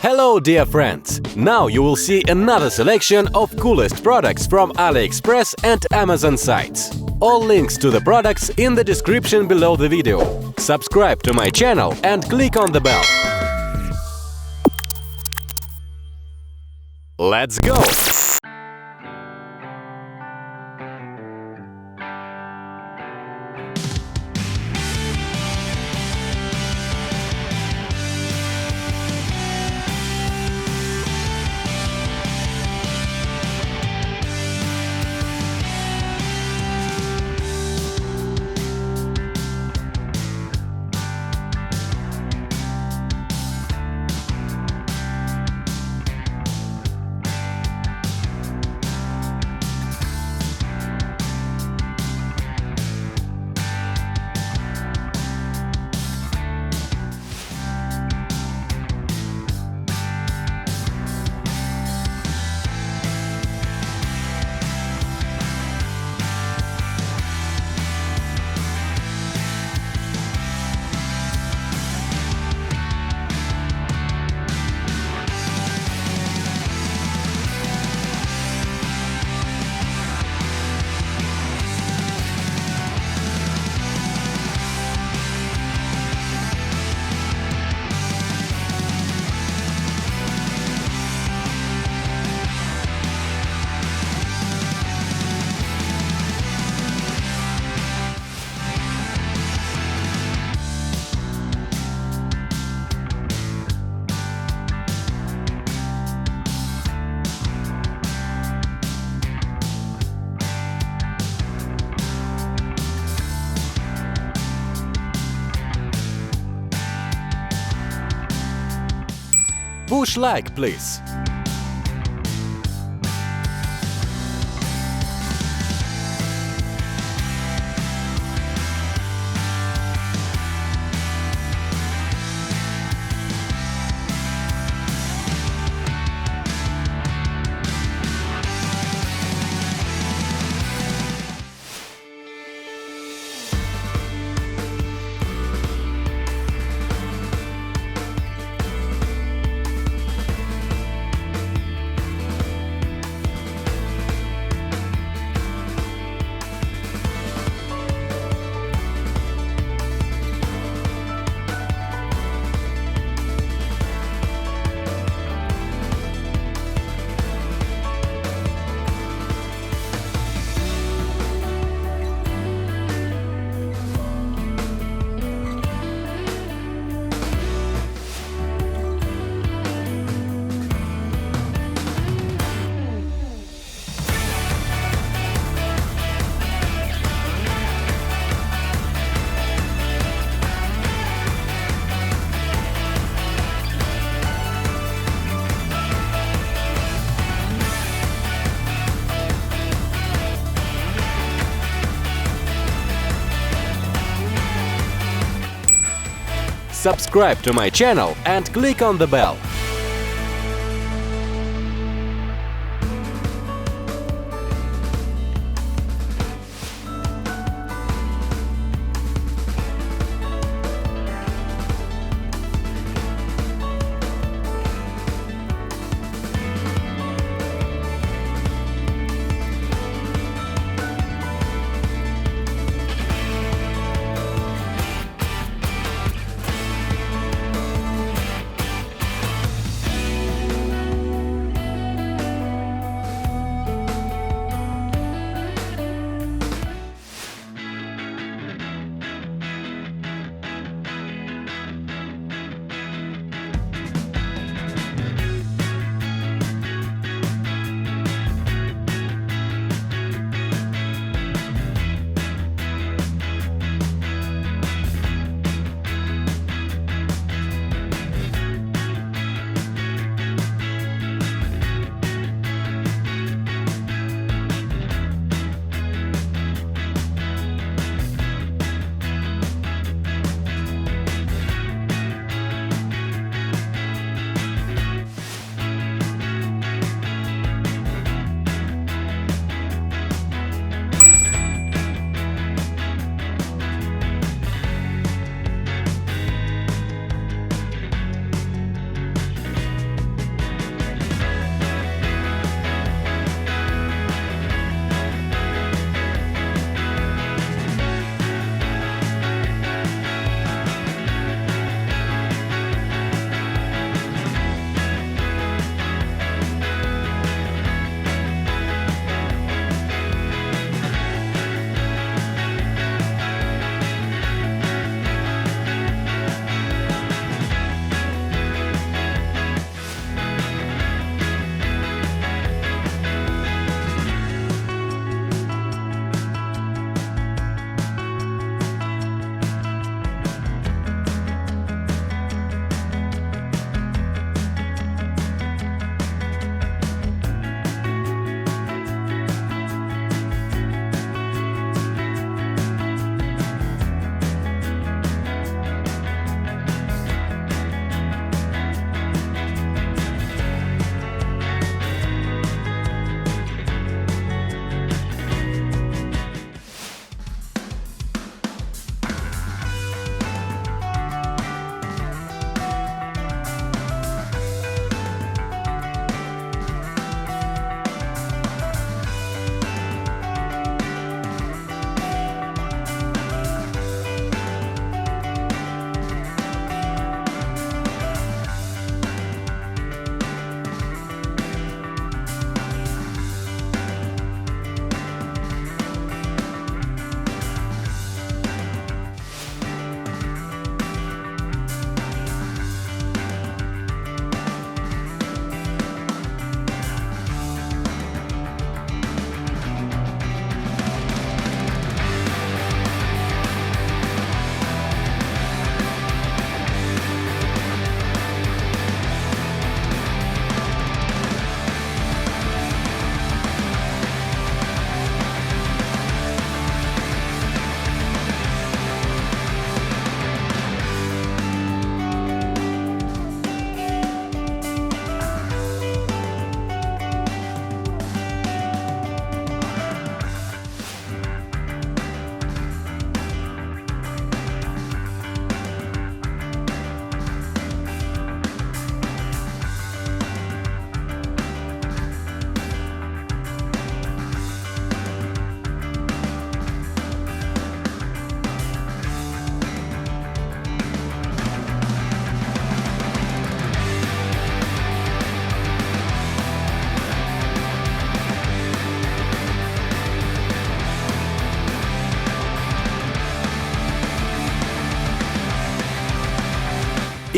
Hello, dear friends! Now you will see another selection of coolest products from AliExpress and Amazon sites. All links to the products in the description below the video. Subscribe to my channel and click on the bell. Let's go! Push like, please. Subscribe to my channel and click on the bell.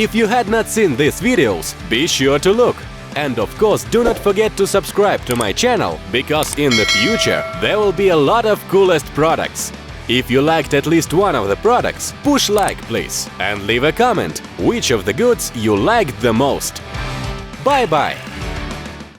If you had not seen these videos, be sure to look. And of course, do not forget to subscribe to my channel, because in the future there will be a lot of coolest products. If you liked at least one of the products, push like please and leave a comment which of the goods you liked the most. Bye bye!